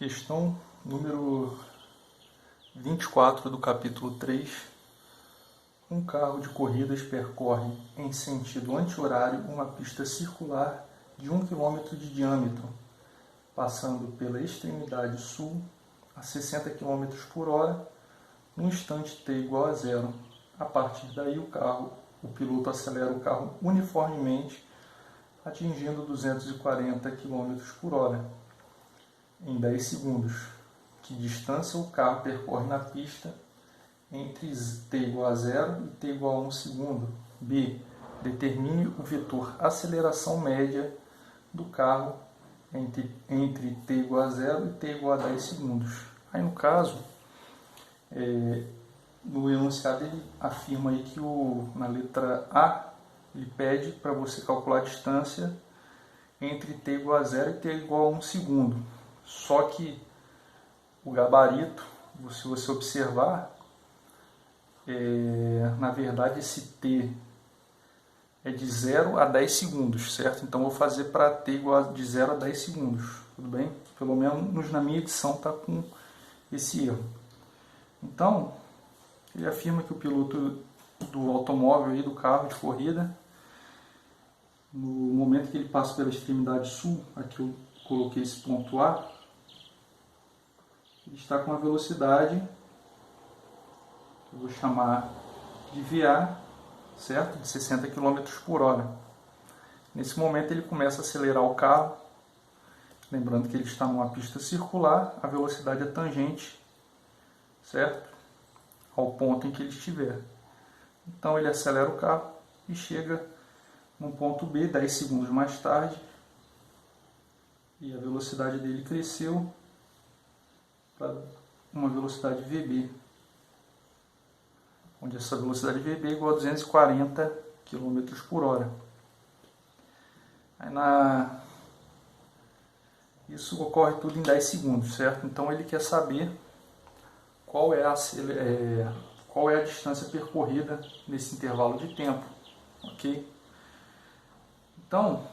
Questão número 24 do capítulo 3. Um carro de corridas percorre em sentido anti-horário uma pista circular de 1 km de diâmetro, passando pela extremidade sul a 60 km por hora, no instante t igual a zero. A partir daí o piloto acelera o carro uniformemente, atingindo 240 km por hora em 10 segundos. Que distância o carro percorre na pista entre t igual a 0 e t igual a 1 segundo? B. Determine o vetor aceleração média do carro entre t igual a 0 e t igual a 10 segundos. Aí no caso, no enunciado ele afirma aí que na letra A ele pede para você calcular a distância entre t igual a 0 e t igual a 1 segundo. Só que o gabarito, se você observar, na verdade esse t é de 0 a 10 segundos, certo? Então eu vou fazer para t igual de 0 a 10 segundos, tudo bem? Pelo menos na minha edição está com esse erro. Então, ele afirma que o piloto do automóvel, aí, do carro de corrida, no momento que ele passa pela extremidade sul, aqui eu coloquei esse ponto A, ele está com uma velocidade, que eu vou chamar de VA, certo? De 60 km por hora. Nesse momento ele começa a acelerar o carro, lembrando que ele está numa pista circular, a velocidade é tangente, certo? Ao ponto em que ele estiver. Então ele acelera o carro e chega no ponto B 10 segundos mais tarde, e a velocidade dele cresceu para uma velocidade VB, onde essa velocidade VB é igual a 240 km por hora. Isso ocorre tudo em 10 segundos, certo? Então ele quer saber qual é a distância percorrida nesse intervalo de tempo, ok? Então,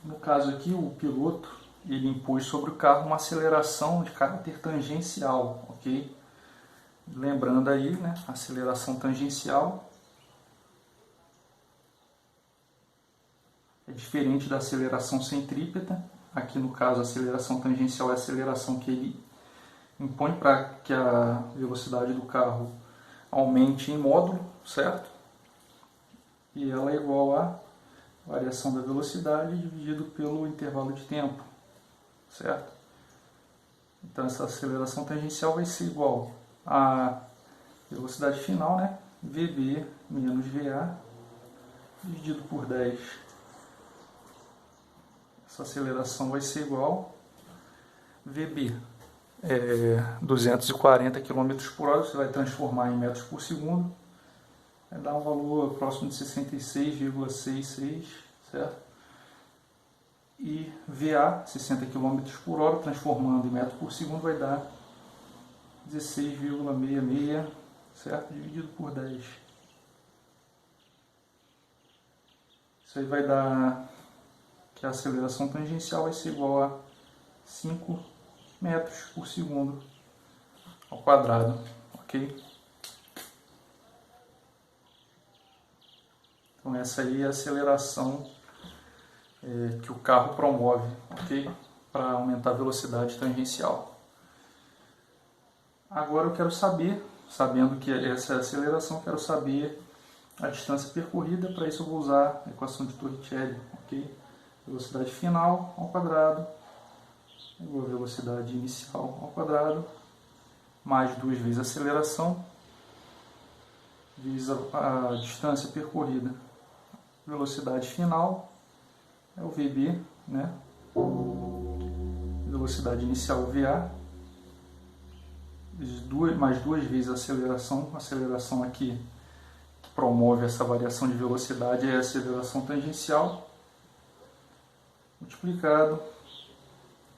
no caso aqui, o piloto ele impôs sobre o carro uma aceleração de caráter tangencial, ok? Lembrando aí, né, a aceleração tangencial é diferente da aceleração centrípeta. Aqui no caso a aceleração tangencial é a aceleração que ele impõe para que a velocidade do carro aumente em módulo, certo? E ela é igual a variação da velocidade dividido pelo intervalo de tempo, certo? Então essa aceleração tangencial vai ser igual a velocidade final, né? VB menos VA dividido por 10. Essa aceleração vai ser igual VB 240 km por hora, você vai transformar em metros por segundo, vai dar um valor próximo de 66,66, certo? E VA, 60 km por hora, transformando em metro por segundo, vai dar 16,66, certo? Dividido por 10. Isso aí vai dar que a aceleração tangencial vai ser igual a 5 metros por segundo ao quadrado, ok? Então essa aí é a aceleração que o carro promove, ok? Para aumentar a velocidade tangencial. Agora eu quero saber, sabendo que essa é a aceleração, eu quero saber a distância percorrida. Para isso eu vou usar a equação de Torricelli, ok? Velocidade final ao quadrado igual a velocidade inicial ao quadrado, mais 2 vezes a aceleração, vezes a distância percorrida. Velocidade final é o VB, né? Velocidade inicial VA, mais 2 vezes a aceleração aqui que promove essa variação de velocidade é a aceleração tangencial, multiplicado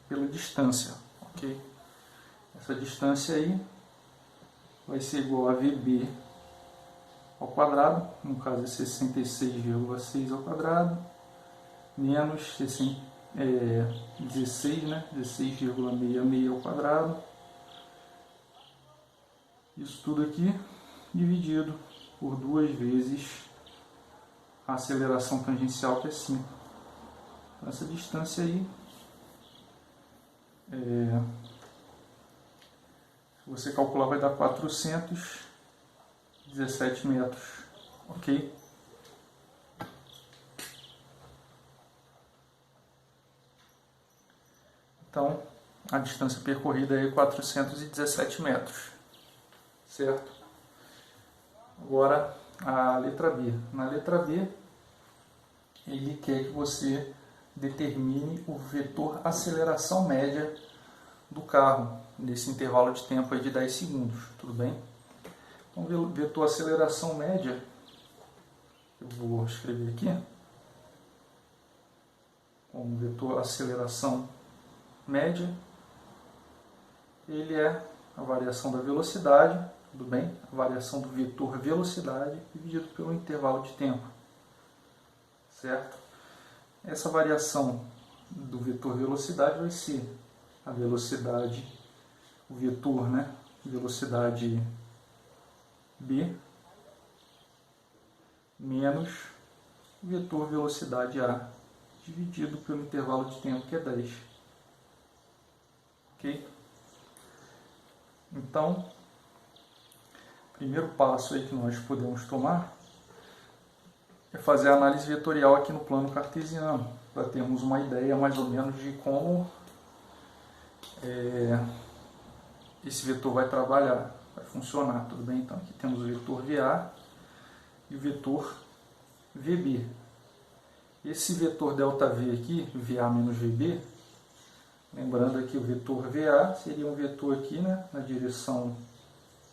pela distância, ok? Essa distância aí vai ser igual a VB ao quadrado, no caso é 66,6 ao quadrado, menos 16, né? 16,66 ao quadrado. Isso tudo aqui dividido por 2 vezes a aceleração tangencial, que é 5. Então, essa distância aí, se você calcular, vai dar 417 metros, ok? Então, a distância percorrida é 417 metros, certo? Agora, a letra B. Na letra B, ele quer que você determine o vetor aceleração média do carro, nesse intervalo de tempo aí de 10 segundos, tudo bem? Então, vetor aceleração média, eu vou escrever aqui, como vetor aceleração média, ele é a variação da velocidade, tudo bem? A variação do vetor velocidade dividido pelo intervalo de tempo, certo? Essa variação do vetor velocidade vai ser a velocidade, o vetor, né? Velocidade B menos o vetor velocidade A dividido pelo intervalo de tempo, que é 10. Ok? Então, o primeiro passo aí que nós podemos tomar é fazer a análise vetorial aqui no plano cartesiano, para termos uma ideia mais ou menos de como esse vetor vai trabalhar, vai funcionar, tudo bem? Então aqui temos o vetor VA e o vetor VB. Esse vetor ΔV aqui, VA menos VB, lembrando aqui o vetor VA seria um vetor aqui, né, na direção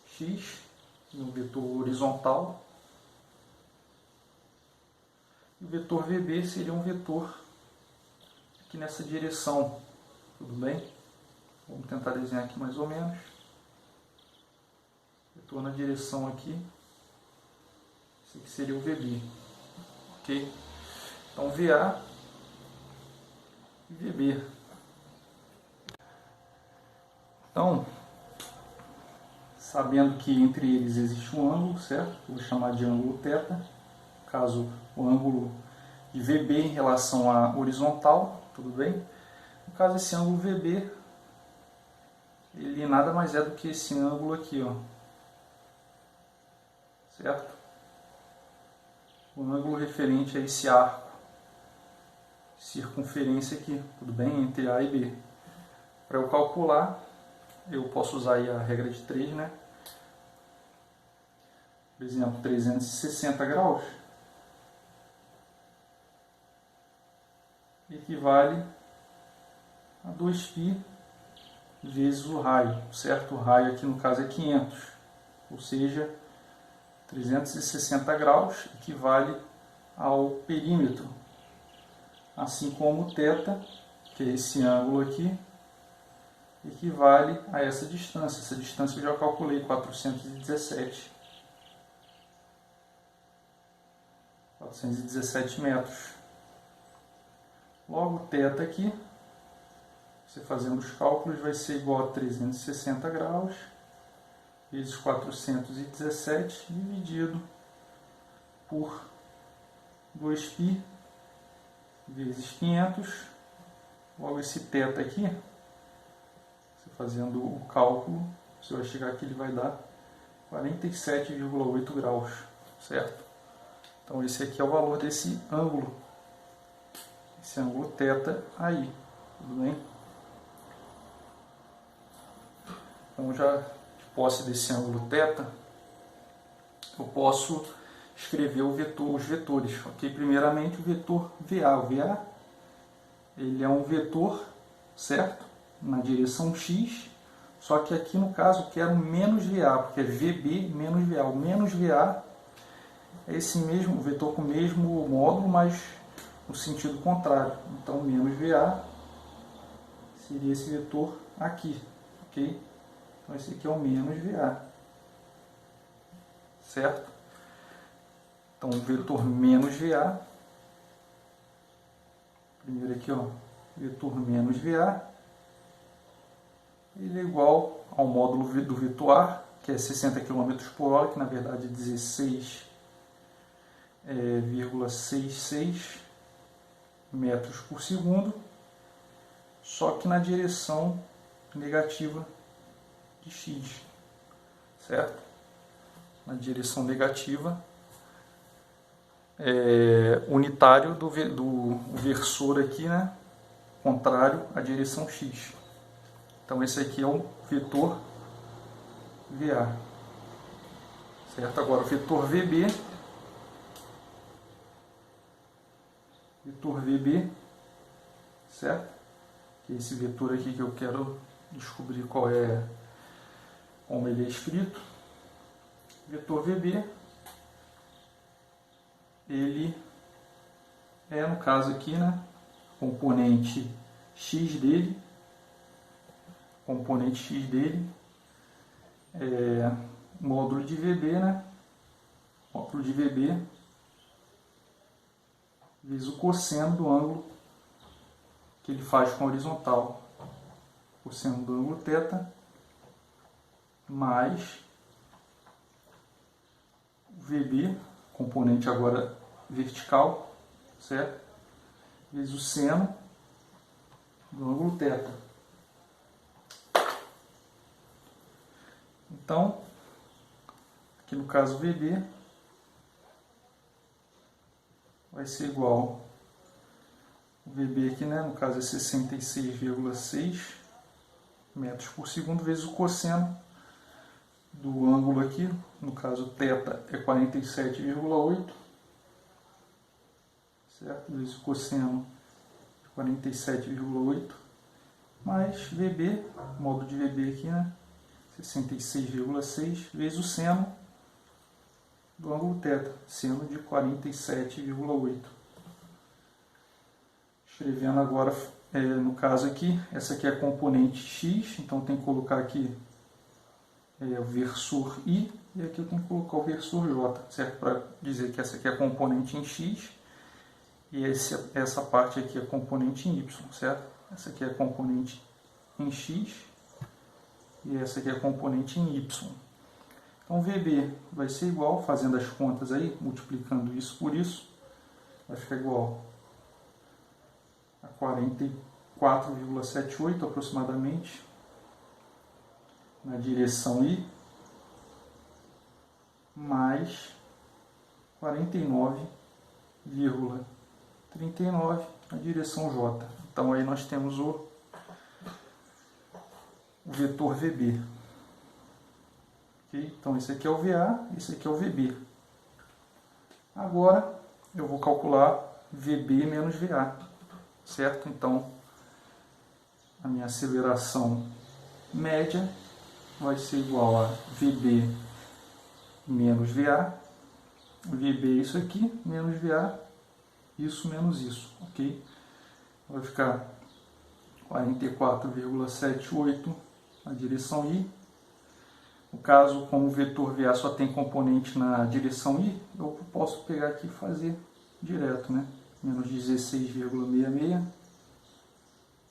X, um vetor horizontal. E o vetor VB seria um vetor aqui nessa direção, tudo bem? Vamos tentar desenhar aqui mais ou menos. Vetor na direção aqui, esse aqui seria o VB, ok? Então VA e VB. Então, sabendo que entre eles existe um ângulo, certo? Eu vou chamar de ângulo θ. No caso, o ângulo de VB em relação à horizontal, tudo bem? No caso, esse ângulo VB, ele nada mais é do que esse ângulo aqui, ó. Certo? O ângulo referente a esse arco, circunferência aqui, tudo bem? Entre A e B. Para eu calcular, eu posso usar aí a regra de 3, né? Por exemplo, 360 graus equivale a 2π vezes o raio, certo? O raio aqui no caso é 500, ou seja, 360 graus equivale ao perímetro, assim como o θ, que é esse ângulo aqui, equivale a essa distância. Essa distância eu já calculei, 417 metros. Logo, θ aqui, você fazendo os cálculos, vai ser igual a 360 graus vezes 417 dividido por 2π vezes 500. Logo, esse θ aqui, você fazendo o cálculo, você vai chegar aqui, ele vai dar 47,8 graus, certo? Então esse aqui é o valor desse ângulo, esse ângulo θ aí, tudo bem? Então já de posse desse ângulo θ, eu posso escrever o vetor, os vetores, ok? Primeiramente o vetor VA. O VA, ele é um vetor, certo? Na direção X, só que aqui no caso eu quero menos VA, porque é VB menos VA. O menos VA é esse mesmo vetor com o mesmo módulo, mas no sentido contrário. Então menos VA seria esse vetor aqui, ok? Então esse aqui é o menos VA, certo? Então o vetor menos VA, primeiro aqui, ó, vetor menos VA, ele é igual ao módulo do vetor ar, que é 60 km por hora, que na verdade é 16,66 metros por segundo, só que na direção negativa de x, certo? Na direção negativa unitário do versor aqui, né? Contrário à direção x. Então esse aqui é o vetor VA, certo? Agora o vetor VB, certo? Que é esse vetor aqui que eu quero descobrir como ele é escrito. Vetor VB, ele é, no caso aqui, né, componente x dele, módulo de VB, né, módulo de VB, vezes o cosseno do ângulo que ele faz com a horizontal, cosseno do ângulo θ, mais o VB, componente agora vertical, certo? Vezes o seno do ângulo θ. Então, aqui no caso VB vai ser igual, o VB aqui, né, no caso é 66,6 metros por segundo, vezes o cosseno do ângulo aqui, no caso θ é 47,8, certo? Vezes o cosseno de 47,8, mais VB, módulo de VB aqui, né? 66,6, vezes o seno do ângulo θ, seno de 47,8. Escrevendo agora, no caso aqui, essa aqui é a componente x, então tem que colocar aqui o versor I, e aqui eu tenho que colocar o versor J, certo? Para dizer que essa aqui é a componente em x, e essa parte aqui é a componente em y, certo? Essa aqui é a componente em x, e essa aqui é a componente em y. Então VB vai ser igual, fazendo as contas aí, multiplicando isso por isso, vai ficar igual a 44,78 aproximadamente, na direção I, mais 49,39 na direção J. Então aí nós temos o vetor VB. Okay? Então esse aqui é o VA, esse aqui é o VB. Agora eu vou calcular VB menos VA, certo? Então a minha aceleração média vai ser igual a VB menos VA. VB é isso aqui, menos VA, isso menos isso, ok? Vai ficar 44,78 na direção I. No caso, como o vetor VA só tem componente na direção I, eu posso pegar aqui e fazer direto, né? Menos 16,66.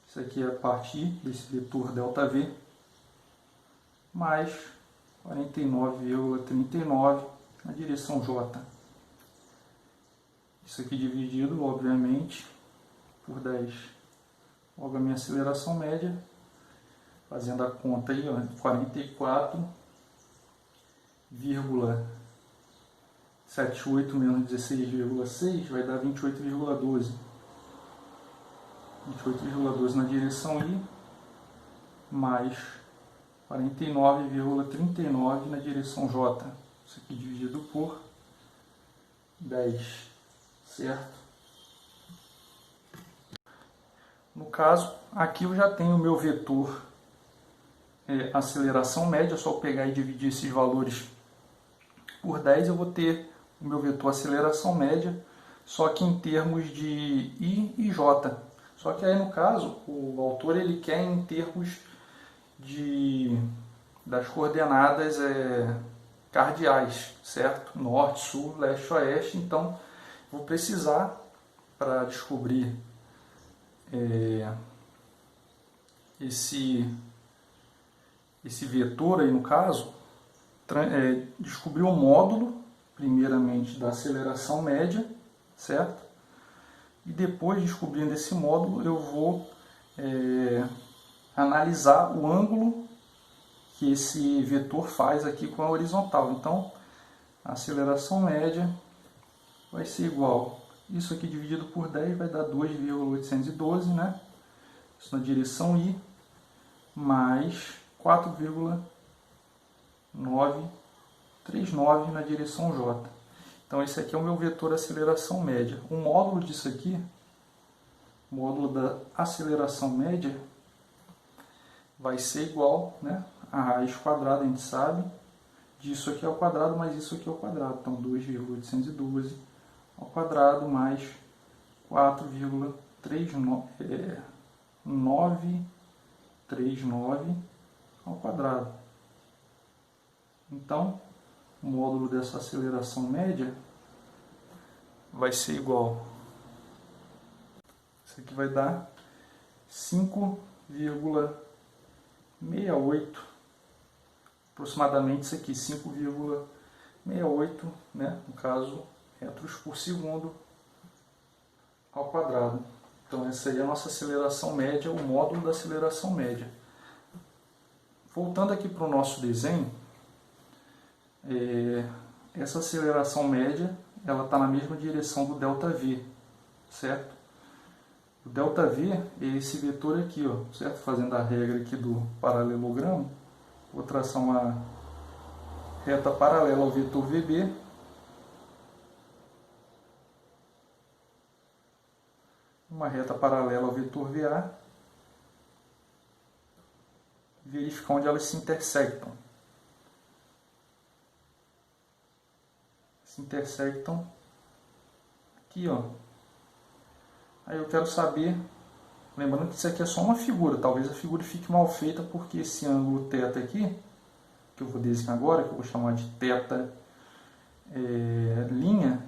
Isso aqui é a parte I desse vetor ΔV. Mais 49,39 na direção J. Isso aqui dividido, obviamente, por 10. Logo a minha aceleração média, fazendo a conta aí, 44,78 menos 16,6 vai dar 28,12. 28,12 na direção I, mais 49,39 na direção J. Isso aqui dividido por 10, certo? No caso, aqui eu já tenho o meu vetor aceleração média, é só pegar e dividir esses valores por 10, eu vou ter o meu vetor aceleração média, só que em termos de I e J. Só que aí no caso, o autor ele quer em termos das coordenadas cardeais, certo? Norte, sul, leste, oeste. Então, vou precisar, para descobrir esse vetor aí no caso, descobrir o módulo, primeiramente da aceleração média, certo? E depois, descobrindo esse módulo, eu vou analisar o ângulo que esse vetor faz aqui com a horizontal. Então, a aceleração média vai ser igual, isso aqui dividido por 10 vai dar 2,812, né? Isso na direção I, mais 4,939 na direção J. Então esse aqui é o meu vetor aceleração média. O módulo disso aqui, o módulo da aceleração média, vai ser igual, né, a raiz quadrada, a gente sabe, disso aqui ao quadrado mais isso aqui ao quadrado. Então 2,812 ao quadrado mais 4,939 ao quadrado. Então, o módulo dessa aceleração média vai ser igual. Isso aqui vai dar 5,68, aproximadamente isso aqui, 5,68, né, no caso, metros por segundo ao quadrado. Então essa aí é a nossa aceleração média, o módulo da aceleração média. Voltando aqui para o nosso desenho, essa aceleração média ela está na mesma direção do ΔV, certo? O ΔV é esse vetor aqui, ó, certo? Fazendo a regra aqui do paralelogramo, vou traçar uma reta paralela ao vetor VB, uma reta paralela ao vetor VA, verificar onde elas se intersectam. Se intersectam aqui, ó. Aí eu quero saber, lembrando que isso aqui é só uma figura, talvez a figura fique mal feita porque esse ângulo θ aqui, que eu vou desenhar agora, que eu vou chamar de θ linha,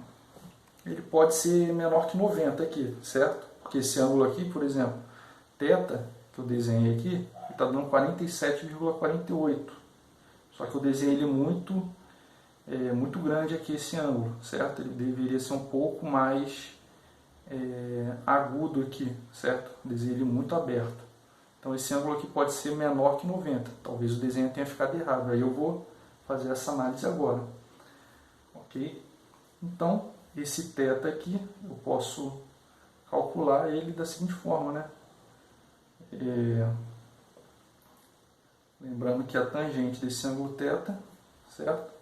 ele pode ser menor que 90 aqui, certo? Porque esse ângulo aqui, por exemplo, θ, que eu desenhei aqui, está dando 47,48. Só que eu desenhei ele muito grande aqui, esse ângulo, certo? Ele deveria ser um pouco mais agudo aqui, certo? Eu desenhei ele muito aberto. Então esse ângulo aqui pode ser menor que 90. Talvez o desenho tenha ficado errado. Aí eu vou fazer essa análise agora. Ok? Então, esse θ aqui, eu posso calcular ele da seguinte forma, né? Lembrando que a tangente desse ângulo θ, certo?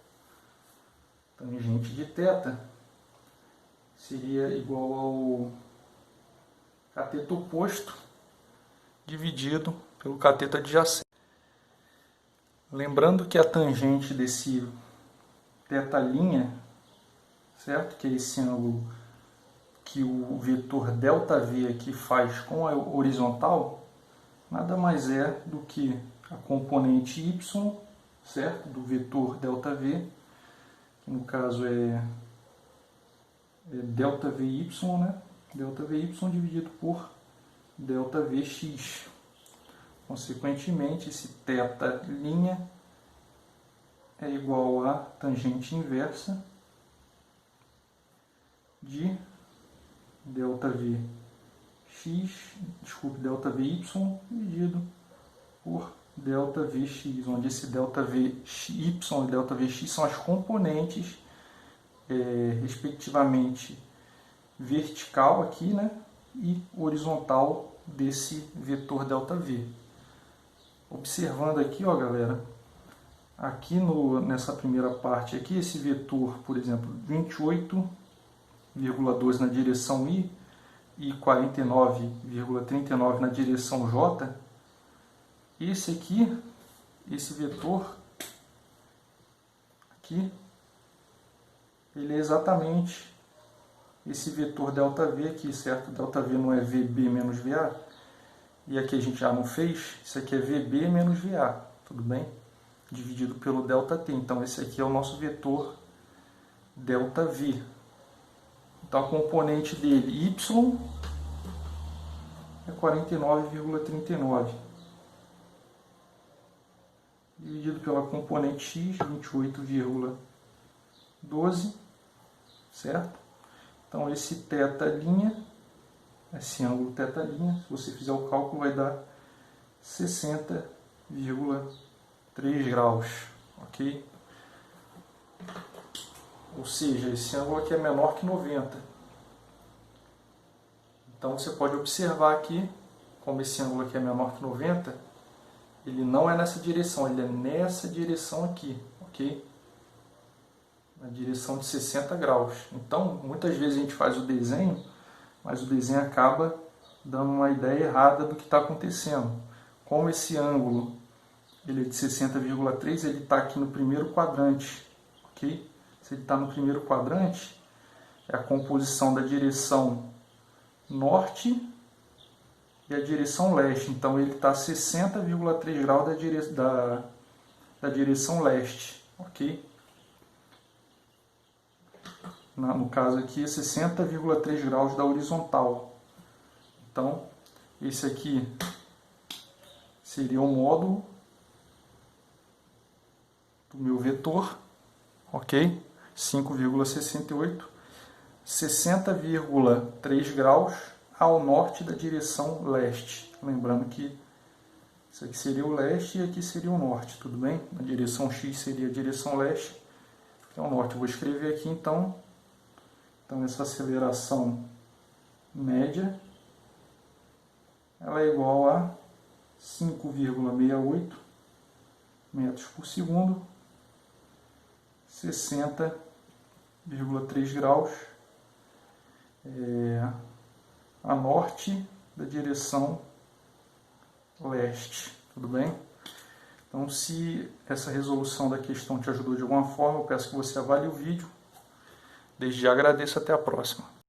Tangente de θ seria igual ao cateto oposto dividido pelo cateto adjacente. Lembrando que a tangente desse θ', certo? Que é esse ângulo que o vetor ΔV aqui faz com a horizontal, nada mais é do que a componente y, certo? Do vetor ΔV, que no caso é ΔVy, né? ΔVy dividido por ΔVx. Consequentemente, esse θ' é igual a tangente inversa de ΔVy dividido por ΔVx, onde esse ΔVy e ΔVx são as componentes, respectivamente, vertical aqui, né, e horizontal desse vetor ΔV. Observando aqui, ó, galera, aqui nessa primeira parte aqui, esse vetor, por exemplo, 28,12 na direção I e 49,39 na direção J, esse aqui, esse vetor aqui, ele é exatamente esse vetor ΔV aqui, certo? ΔV não é VB menos VA, e aqui a gente já não fez, isso aqui é VB menos VA, tudo bem? Dividido pelo ΔT, então esse aqui é o nosso vetor ΔV. Então a componente dele, y, é 49,39. Dividido pela componente x, 28,12, certo? Então esse θ', esse ângulo θ', se você fizer o cálculo, vai dar 60,3 graus, ok? Ou seja, esse ângulo aqui é menor que 90. Então você pode observar aqui, como esse ângulo aqui é menor que 90, ele não é nessa direção, ele é nessa direção aqui, ok? Na direção de 60 graus. Então, muitas vezes a gente faz o desenho, mas o desenho acaba dando uma ideia errada do que está acontecendo. Como esse ângulo ele é de 60,3, ele está aqui no primeiro quadrante, ok? Se ele está no primeiro quadrante, é a composição da direção norte e a direção leste. Então ele está a 60,3 graus da direção leste, ok? No caso aqui, 60,3 graus da horizontal. Então, esse aqui seria o módulo do meu vetor, ok? 5,68, 60,3 graus ao norte da direção leste. Lembrando que isso aqui seria o leste e aqui seria o norte, tudo bem? A direção x seria a direção leste, que é o norte. Eu vou escrever aqui então essa aceleração média, ela é igual a 5,68 metros por segundo, 60,3 graus a norte da direção leste, tudo bem? Então, se essa resolução da questão te ajudou de alguma forma, eu peço que você avalie o vídeo. Desde já agradeço, até a próxima.